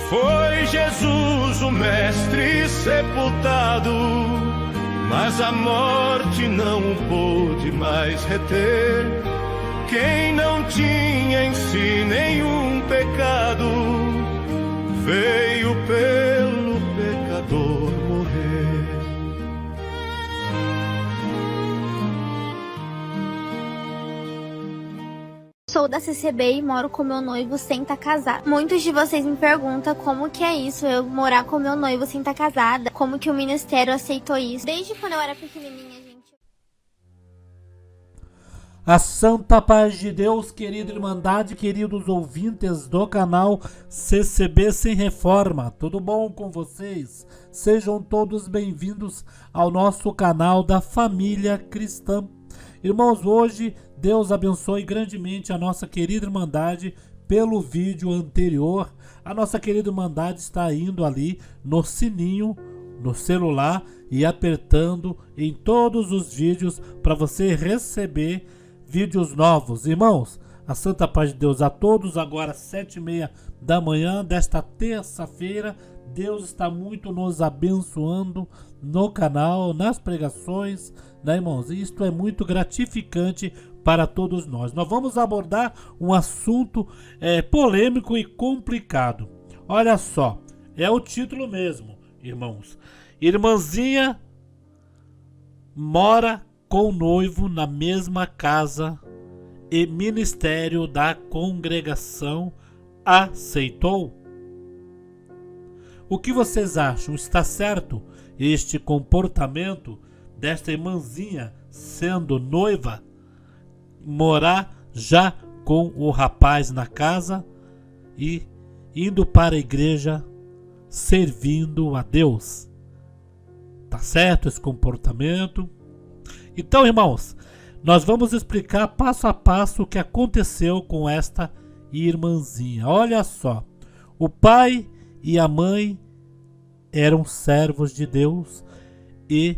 Foi Jesus o mestre sepultado, mas a morte não o pôde mais reter. Quem não tinha em si nenhum pecado, veio pelo pecador morrer. Sou da CCB e moro com meu noivo sem estar casada. Muitos de vocês me perguntam como que é isso, eu morar com meu noivo sem estar casada. Como que o ministério aceitou isso. Desde quando eu era pequenininha, gente. A santa paz de Deus, querida Irmandade, queridos ouvintes do canal CCB Sem Reforma. Tudo bom com vocês? Sejam todos bem-vindos ao nosso canal da Família Cristã. Irmãos, hoje Deus abençoe grandemente a nossa querida Irmandade pelo vídeo anterior. A nossa querida Irmandade está indo ali no sininho, no celular e apertando em todos os vídeos para você receber vídeos novos. Irmãos, a santa paz de Deus a todos. Agora 7h30 da manhã desta terça-feira. Deus está muito nos abençoando no canal, nas pregações, né, irmãos? E isto é muito gratificante para todos nós. Nós vamos abordar um assunto polêmico e complicado. Olha só, é o título mesmo, irmãos. Irmãzinha mora com o noivo na mesma casa e ministério da congregação aceitou? O que vocês acham? Está certo este comportamento desta irmãzinha sendo noiva, morar já com o rapaz na casa e indo para a igreja servindo a Deus? Tá certo esse comportamento? Então, irmãos, nós vamos explicar passo a passo o que aconteceu com esta irmãzinha. Olha só, o pai e a mãe eram servos de Deus e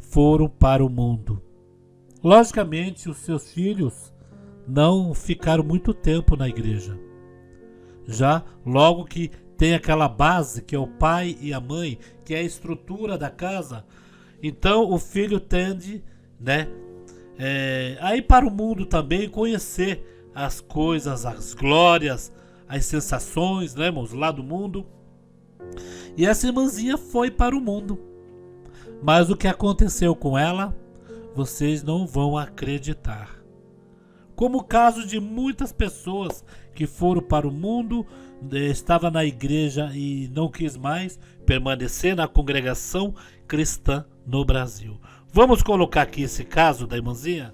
foram para o mundo. Logicamente, os seus filhos não ficaram muito tempo na igreja. Já logo que tem aquela base que é o pai e a mãe, que é a estrutura da casa, então o filho tende, né, a ir para o mundo também, conhecer as coisas, as glórias, as sensações, né, irmãos, lá do mundo. E essa irmãzinha foi para o mundo. Mas o que aconteceu com ela, vocês não vão acreditar. Como o caso de muitas pessoas que foram para o mundo, estava na igreja e não quis mais permanecer na congregação cristã no Brasil. Vamos colocar aqui esse caso da irmãzinha?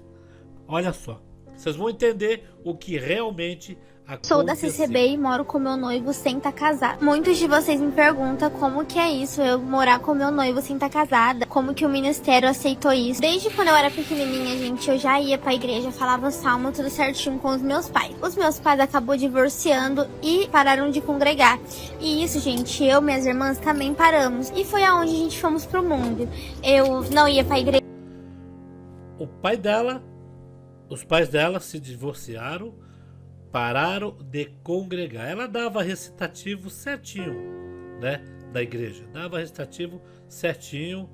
Olha só, vocês vão entender o que realmente aconteceu. Sou da CCB e moro com meu noivo sem estar casada. Muitos de vocês me perguntam como que é isso, eu morar com meu noivo sem estar casada. Como que o ministério aceitou isso. Desde quando eu era pequenininha, gente, eu já ia pra igreja, falava o salmo tudo certinho com os meus pais. Os meus pais acabou divorciando e pararam de congregar. E isso, gente, eu e minhas irmãs também paramos. E foi aonde a gente fomos pro mundo. Eu não ia pra igreja. Os pais dela se divorciaram, pararam de congregar. Ela dava recitativo certinho, né, da igreja. Dava recitativo certinho,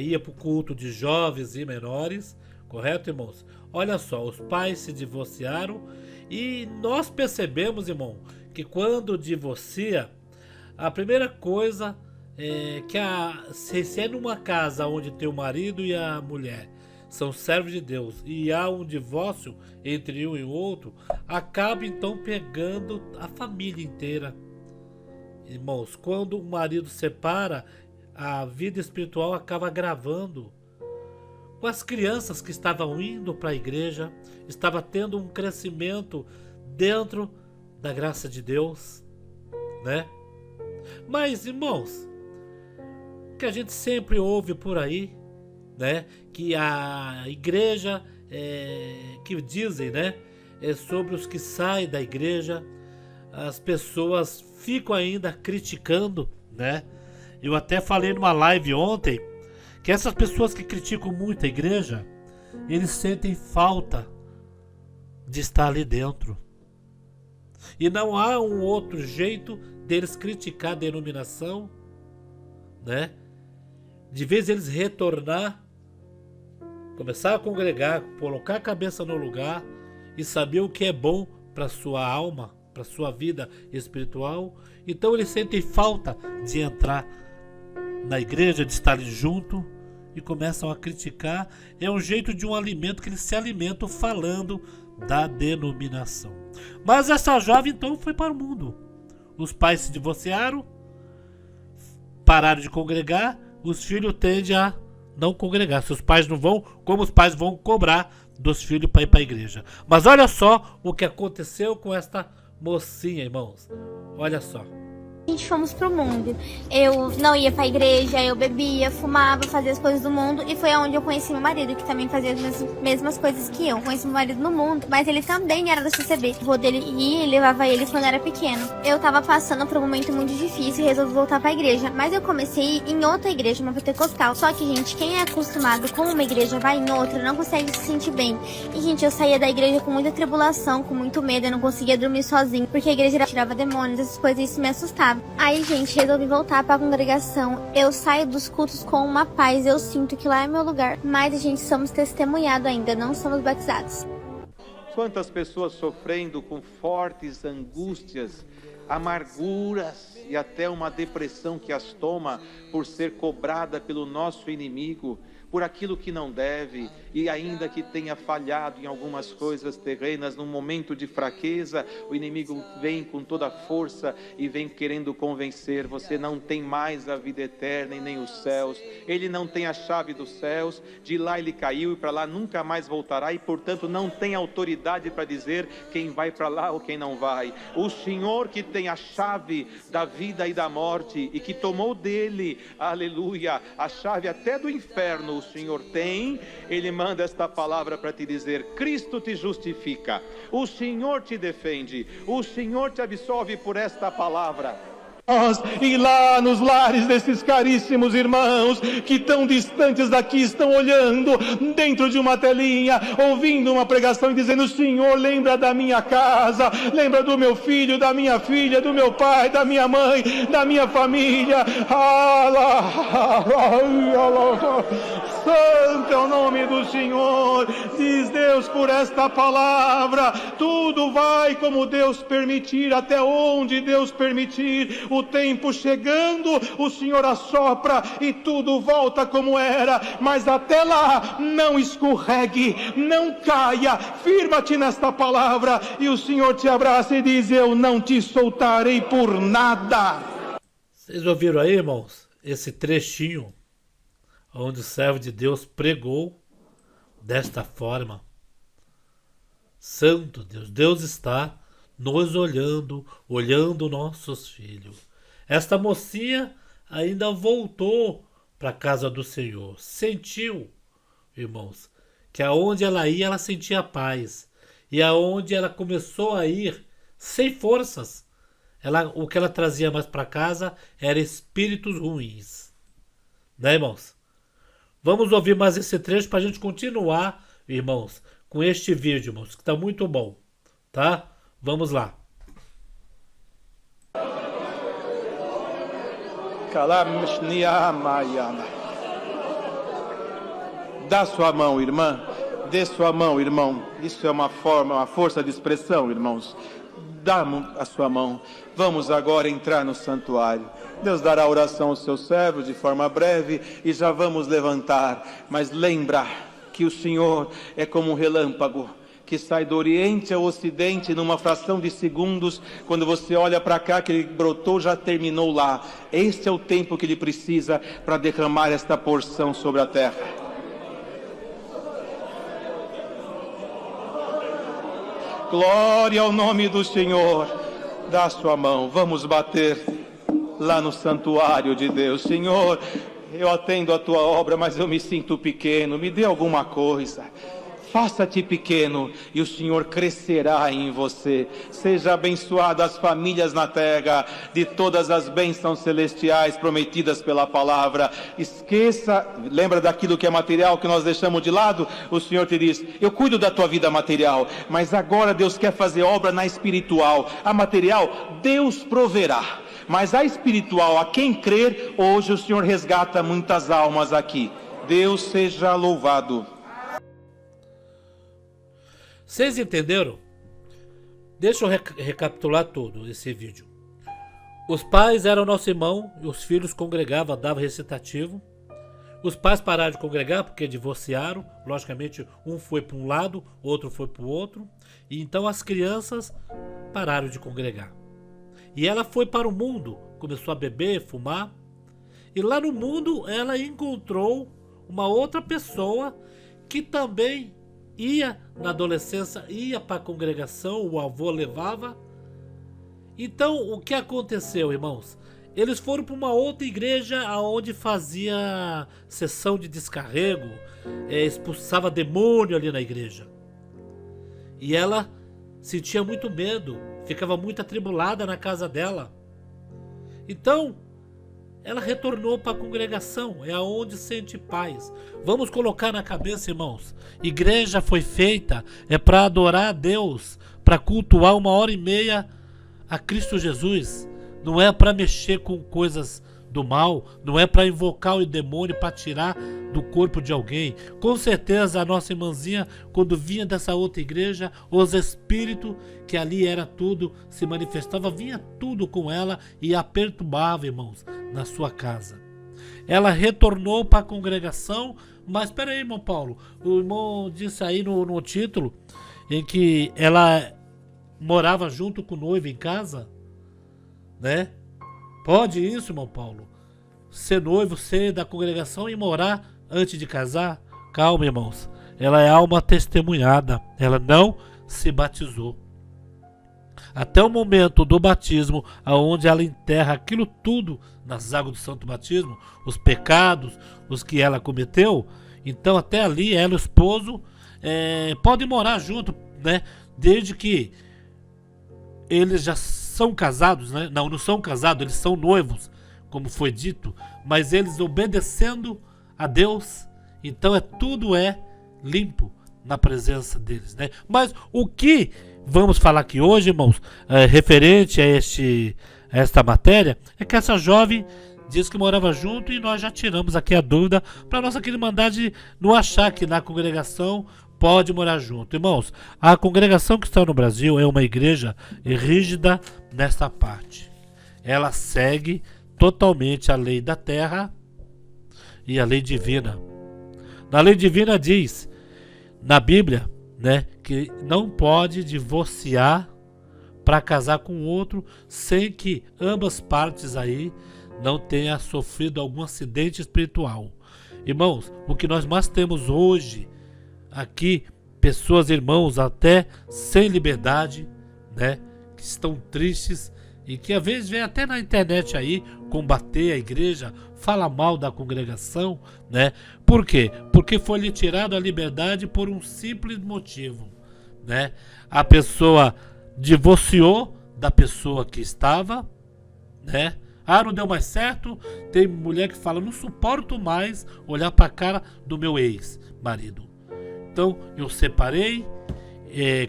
ia para o culto de jovens e menores, correto, irmãos? Olha só, os pais se divorciaram e nós percebemos, irmão, que quando divorcia, a primeira coisa é que se é numa casa onde tem o marido e a mulher são servos de Deus e há um divórcio entre um e o outro, acaba então pegando a família inteira. Irmãos, quando o marido separa, a vida espiritual acaba agravando. Com as crianças que estavam indo para a igreja, estava tendo um crescimento dentro da graça de Deus, né? Mas, irmãos, o que a gente sempre ouve por aí, né, que a igreja, que dizem, né, sobre os que saem da igreja, as pessoas ficam ainda criticando, né? Eu até falei numa live ontem que essas pessoas que criticam muito a igreja, eles sentem falta de estar ali dentro. E não há um outro jeito deles criticar a denominação, né? De vez eles retornar, começar a congregar, colocar a cabeça no lugar e saber o que é bom para sua alma, para sua vida espiritual. Então eles sentem falta de entrar na igreja, de estarem junto, e começam a criticar. É um jeito de um alimento que eles se alimentam falando da denominação. Mas essa jovem então foi para o mundo. Os pais se divorciaram, pararam de congregar, os filhos tendem a não congregar. Se os pais não vão, como os pais vão cobrar dos filhos para ir para a igreja? Mas olha só o que aconteceu com esta mocinha, irmãos. Olha só. A gente fomos pro mundo. Eu não ia pra igreja, eu bebia, fumava, fazia as coisas do mundo. E foi onde eu conheci meu marido, que também fazia as mesmas coisas que eu. Conheci meu marido no mundo, mas ele também era da CCB. O vô dele ia e levava ele quando era pequeno. Eu tava passando por um momento muito difícil e resolvi voltar pra igreja. Mas eu comecei a ir em outra igreja, uma pentecostal. Só que, gente, quem é acostumado com uma igreja vai em outra, não consegue se sentir bem. E, gente, eu saía da igreja com muita tribulação, com muito medo. Eu não conseguia dormir sozinho, porque a igreja tirava demônios, essas coisas, e isso me assustava. Aí, gente, resolvi voltar pra congregação. Eu saio dos cultos com uma paz, eu sinto que lá é meu lugar. Mas a gente somos testemunhados ainda, não somos batizados. Quantas pessoas sofrendo com fortes angústias, amarguras e até uma depressão que as toma por ser cobrada pelo nosso inimigo, por aquilo que não deve, e ainda que tenha falhado em algumas coisas terrenas, num momento de fraqueza, o inimigo vem com toda a força e vem querendo convencer: você não tem mais a vida eterna e nem os céus, ele não tem a chave dos céus, de lá ele caiu e para lá nunca mais voltará, e portanto não tem autoridade para dizer quem vai para lá ou quem não vai. O Senhor que tem a chave da vida e da morte, e que tomou dele, aleluia, a chave até do inferno, o Senhor tem. Ele manda esta palavra para te dizer: Cristo te justifica, o Senhor te defende, o Senhor te absolve por esta palavra. E lá nos lares desses caríssimos irmãos que tão distantes daqui estão olhando dentro de uma telinha, ouvindo uma pregação e dizendo: Senhor, lembra da minha casa, lembra do meu filho, da minha filha, do meu pai, da minha mãe, da minha família. Santo é o nome do Senhor, diz Deus por esta palavra. Tudo vai como Deus permitir, até onde Deus permitir. O tempo chegando, o Senhor assopra e tudo volta como era. Mas até lá, não escorregue, não caia, firma-te nesta palavra, e o Senhor te abraça e diz: eu não te soltarei por nada. Vocês ouviram aí, irmãos, esse trechinho onde o servo de Deus pregou desta forma? Santo Deus, Deus está nos olhando, olhando nossos filhos. Esta mocinha ainda voltou para a casa do Senhor. Sentiu, irmãos, que aonde ela ia, ela sentia paz. E aonde ela começou a ir sem forças, o que ela trazia mais para casa era espíritos ruins. Né, irmãos? Vamos ouvir mais esse trecho para a gente continuar, irmãos, com este vídeo, irmãos, que está muito bom, tá? Vamos lá. Dá sua mão, irmã. Dê sua mão, irmão. Isso é uma forma, uma força de expressão, irmãos. Dá a sua mão. Vamos agora entrar no santuário. Deus dará a oração ao seu servo de forma breve e já vamos levantar. Mas lembra que o Senhor é como um relâmpago que sai do Oriente ao Ocidente numa fração de segundos. Quando você olha para cá, que ele brotou, já terminou lá. Este é o tempo que ele precisa para derramar esta porção sobre a terra. Glória ao nome do Senhor. Dá a sua mão, vamos bater lá no santuário de Deus. Senhor, eu atendo a tua obra, mas eu me sinto pequeno, me dê alguma coisa. faça-te pequeno e o Senhor crescerá em você. Seja abençoado as famílias na terra de todas as bênçãos celestiais prometidas pela palavra. Esqueça, lembra daquilo que é material que nós deixamos de lado? O Senhor te diz: eu cuido da tua vida material, mas agora Deus quer fazer obra na espiritual. A material Deus proverá, mas a espiritual, a quem crer, hoje o Senhor resgata muitas almas aqui. Deus seja louvado. Vocês entenderam? Deixa eu recapitular tudo esse vídeo. Os pais eram nosso irmão e os filhos congregavam, davam recitativo. Os pais pararam de congregar porque divorciaram. Logicamente, um foi para um lado, outro foi para o outro. E então as crianças pararam de congregar. E ela foi para o mundo, começou a beber, fumar. E lá no mundo ela encontrou uma outra pessoa que também ia na adolescência, ia para a congregação, o avô levava. Então o que aconteceu, irmãos? Eles foram para uma outra igreja onde fazia sessão de descarrego, expulsava demônio ali na igreja. E ela sentia muito medo, ficava muito atribulada na casa dela. Então ela retornou para a congregação, é aonde sente paz. Vamos colocar na cabeça, irmãos, igreja foi feita para adorar a Deus, para cultuar 1h30 a Cristo Jesus. Não é para mexer com coisas do mal, não é para invocar o demônio para tirar do corpo de alguém. Com certeza a nossa irmãzinha, quando vinha dessa outra igreja, os espíritos que ali era tudo, se manifestava, vinha tudo com ela e a perturbava, irmãos, na sua casa. Ela retornou para a congregação, mas espera aí, irmão Paulo, o irmão disse aí no título em que ela morava junto com o noivo em casa, né? Pode isso, irmão Paulo? Ser noivo, ser da congregação e morar antes de casar? Calma, irmãos. Ela é alma testemunhada. Ela não se batizou. Até o momento do batismo, aonde ela enterra aquilo tudo nas águas do santo batismo, os pecados, os que ela cometeu. Então até ali ela e o esposo podem morar junto, né? Desde que eles já são casados, né? Não são casados, eles são noivos, como foi dito, mas eles obedecendo a Deus, então tudo é limpo na presença deles, né? Mas o que vamos falar aqui hoje, irmãos, referente a esta matéria, é que essa jovem diz que morava junto e nós já tiramos aqui a dúvida para nossa querida Irmandade não achar que na congregação pode morar junto. Irmãos, a congregação que está no Brasil é uma igreja rígida nesta parte. Ela segue totalmente a lei da terra e a lei divina. Na lei divina diz, na Bíblia, né, que não pode divorciar para casar com outro sem que ambas partes aí não tenha sofrido algum acidente espiritual. Irmãos, o que nós mais temos hoje aqui, pessoas, irmãos, até sem liberdade, né, que estão tristes e que às vezes vem até na internet aí combater a igreja, fala mal da congregação, né? Por quê? Porque foi lhe tirado a liberdade por um simples motivo, né? A pessoa divorciou da pessoa que estava, né? Ah, não deu mais certo. Tem mulher que fala, não suporto mais olhar para a cara do meu ex-marido. Então eu separei,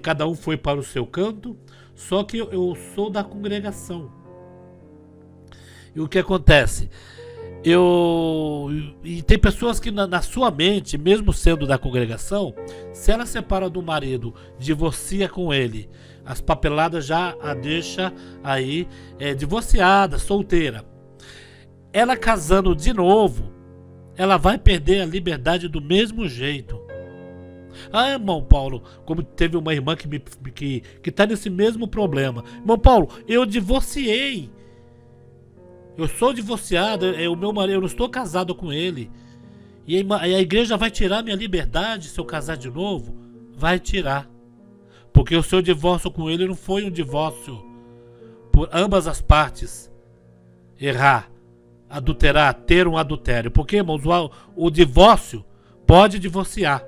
cada um foi para o seu canto, só que eu sou da congregação. E o que acontece? E tem pessoas que na sua mente, mesmo sendo da congregação, se ela separa do marido, divorcia com ele, as papeladas já a deixa aí divorciada, solteira. Ela casando de novo, ela vai perder a liberdade do mesmo jeito. Ah, irmão Paulo, como teve uma irmã que está nesse mesmo problema. Irmão Paulo, eu divorciei. Eu sou divorciado, o meu marido, eu não estou casado com ele. E a igreja vai tirar minha liberdade se eu casar de novo? Vai tirar. Porque o seu divórcio com ele não foi um divórcio por ambas as partes errar, adulterar, ter um adultério. Porque, irmãos, o divórcio pode divorciar.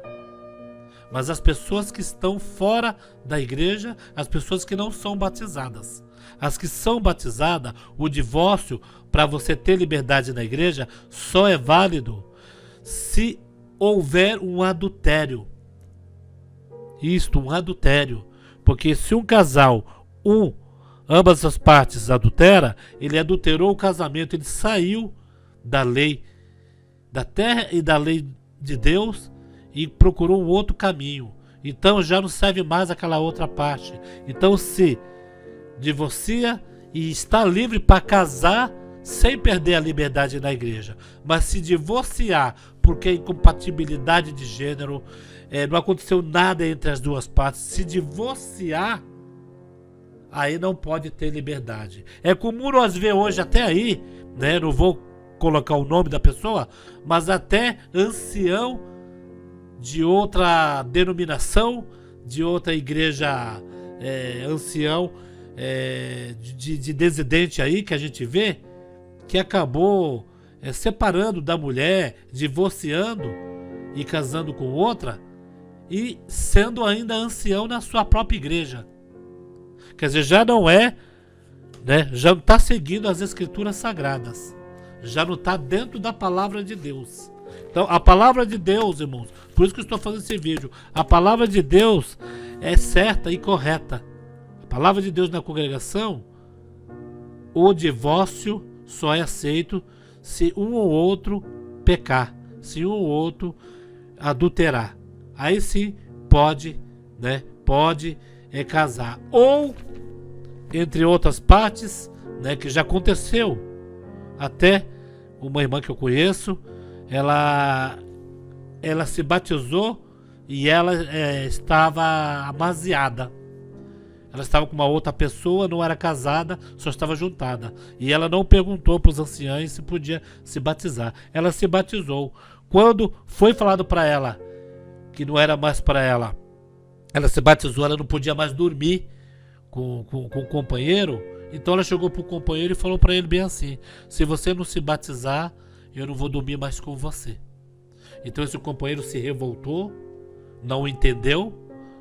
mas as pessoas que estão fora da igreja, as pessoas que não são batizadas. As que são batizadas, o divórcio, para você ter liberdade na igreja, só é válido se houver um adultério. Isto, um adultério. Porque se um casal, ambas as partes adultera, ele adulterou o casamento, ele saiu da lei da terra e da lei de Deus e procurou um outro caminho. Então já não serve mais aquela outra parte. Então se divorcia e está livre para casar sem perder a liberdade na igreja. Mas se divorciar porque é incompatibilidade de gênero, não aconteceu nada entre as duas partes, se divorciar, aí não pode ter liberdade. É comum nós ver hoje até aí, né? Não vou colocar o nome da pessoa, mas até ancião de outra denominação, de outra igreja, ancião de desidente aí que a gente vê, que acabou separando da mulher, divorciando e casando com outra, e sendo ainda ancião na sua própria igreja. Quer dizer, já não é, né, já não está seguindo as escrituras sagradas, já não está dentro da palavra de Deus. Então a palavra de Deus, irmãos, por isso que eu estou fazendo esse vídeo, a palavra de Deus é certa e correta. A palavra de Deus na congregação, o divórcio só é aceito se um ou outro pecar, se um ou outro adulterar. Aí sim pode, né, pode casar. Ou, entre outras partes, né, que já aconteceu. Até uma irmã que eu conheço, ela se batizou e ela estava amaziada. Ela estava com uma outra pessoa, não era casada, só estava juntada. E ela não perguntou para os anciãos se podia se batizar. Ela se batizou. Quando foi falado para ela que não era mais para ela, ela se batizou, ela não podia mais dormir com o companheiro. Então ela chegou para o companheiro e falou para ele bem assim: se você não se batizar, eu não vou dormir mais com você. Então esse companheiro se revoltou, não entendeu,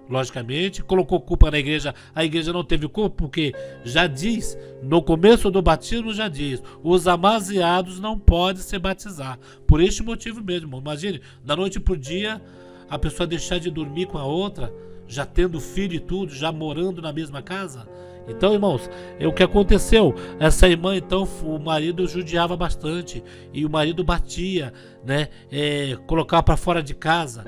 logicamente, colocou culpa na igreja. A igreja não teve culpa, porque já diz, no começo do batismo já diz, os amaziados não podem se batizar. Por este motivo mesmo, imagine, da noite pro dia, a pessoa deixar de dormir com a outra, já tendo filho e tudo, já morando na mesma casa. Então, irmãos, o que aconteceu? Essa irmã, então, o marido judiava bastante, e o marido batia, né, colocava para fora de casa.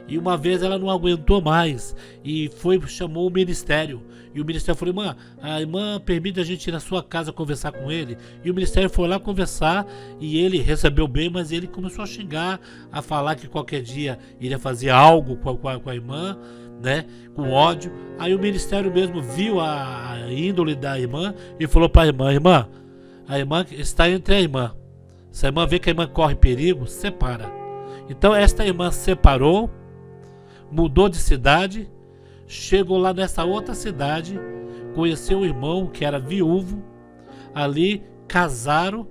E uma vez ela não aguentou mais e chamou o ministério. E o ministério falou: irmã, a irmã permite a gente ir na sua casa conversar com ele. E o ministério foi lá conversar e ele recebeu bem, mas ele começou a xingar, a falar que qualquer dia iria fazer algo com a irmã, né, com ódio. Aí o ministério mesmo viu a índole da irmã e falou para a irmã: a irmã está entre a irmã. Se a irmã vê que a irmã corre perigo, separa. Então esta irmã separou, mudou de cidade, chegou lá nessa outra cidade, conheceu o irmão que era viúvo, ali casaram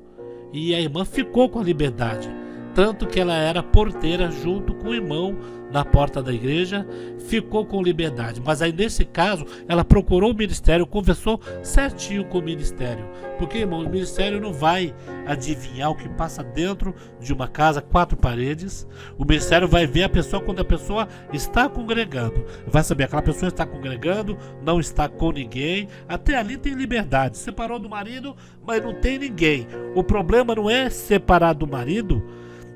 e a irmã ficou com a liberdade. Tanto que ela era porteira junto com o irmão na porta da igreja, ficou com liberdade. Mas aí nesse caso, ela procurou o ministério, conversou certinho com o ministério. Porque, irmão, o ministério não vai adivinhar o que passa dentro de uma casa, 4 paredes. O ministério vai ver a pessoa quando a pessoa está congregando. Vai saber, aquela pessoa está congregando, não está com ninguém. Até ali tem liberdade. Separou do marido, mas não tem ninguém. O problema não é separar do marido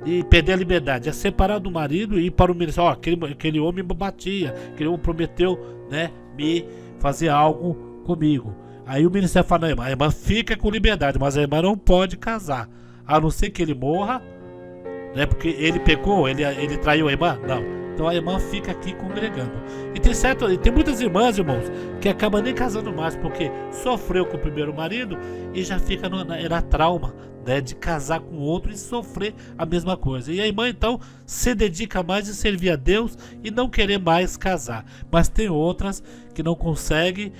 e perder a liberdade, é separar do marido e ir para o ministério. Aquele homem me batia, aquele homem prometeu, né, me fazer algo comigo. Aí o ministério fala: não, a irmã fica com liberdade, mas a irmã não pode casar, a não ser que ele morra, né, porque ele pecou, ele traiu a irmã. Não, então a irmã fica aqui congregando. E tem muitas irmãs, irmãos, que acabam nem casando mais, porque sofreu com o primeiro marido e já fica na trauma, né, de casar com outro e sofrer a mesma coisa. E a irmã então se dedica mais em servir a Deus e não querer mais casar. Mas tem outras que não conseguem,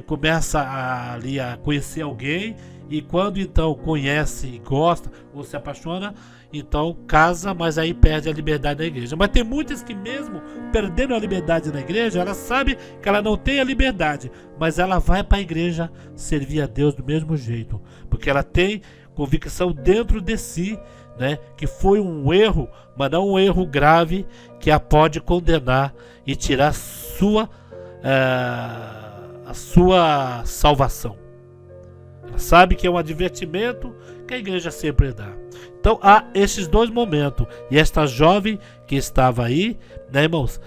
começa a conhecer alguém, e quando então conhece e gosta ou se apaixona, então casa, mas aí perde a liberdade na igreja. Mas tem muitas que mesmo perdendo a liberdade na igreja, ela sabe que ela não tem a liberdade, mas ela vai para a igreja servir a Deus do mesmo jeito, porque ela tem convicção dentro de si, né, que foi um erro, mas não um erro grave que a pode condenar e tirar a sua salvação. Ela sabe que é um advertimento que a igreja sempre dá. Então há esses dois momentos. E esta jovem que estava aí, né, irmãos?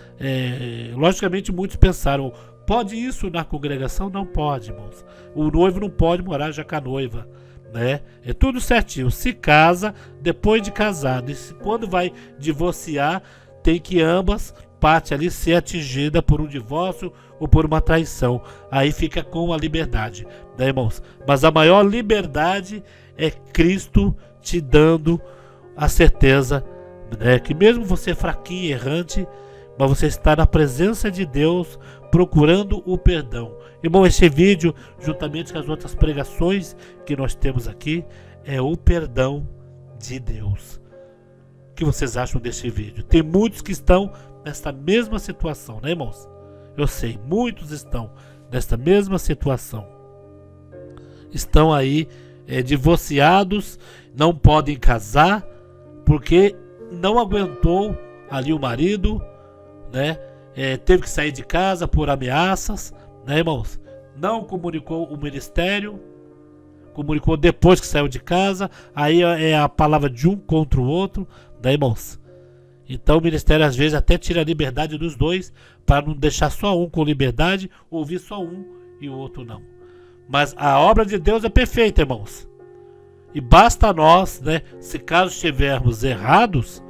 Logicamente muitos pensaram: pode isso na congregação? Não pode, irmãos. O noivo não pode morar já com a noiva, né? É tudo certinho. Se casa, depois de casado, e quando vai divorciar, tem que ambas partes ali ser atingida por um divórcio ou por uma traição. Aí fica com a liberdade, né, irmãos? Mas a maior liberdade é Cristo te dando a certeza, né, que mesmo você fraquinho, errante, mas você está na presença de Deus procurando o perdão. Irmão, esse vídeo, juntamente com as outras pregações que nós temos aqui, é o perdão de Deus. O que vocês acham desse vídeo? Tem muitos que estão nesta mesma situação, né, irmãos? Eu sei, muitos estão nesta mesma situação. Estão aí divorciados, não podem casar, porque não aguentou ali o marido, né? Teve que sair de casa por ameaças, né, irmãos? Não comunicou o ministério, comunicou depois que saiu de casa. Aí é a palavra de um contra o outro, né, irmãos? Então o ministério às vezes até tira a liberdade dos dois, para não deixar só um com liberdade, ouvir só um e o outro não. Mas a obra de Deus é perfeita, irmãos. E basta nós, né, se caso estivermos errados,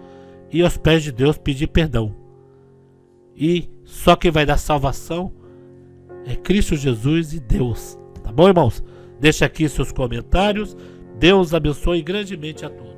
ir aos pés de Deus pedir perdão. E só quem vai dar salvação é Cristo Jesus e Deus. Tá bom, irmãos? Deixa aqui seus comentários. Deus abençoe grandemente a todos.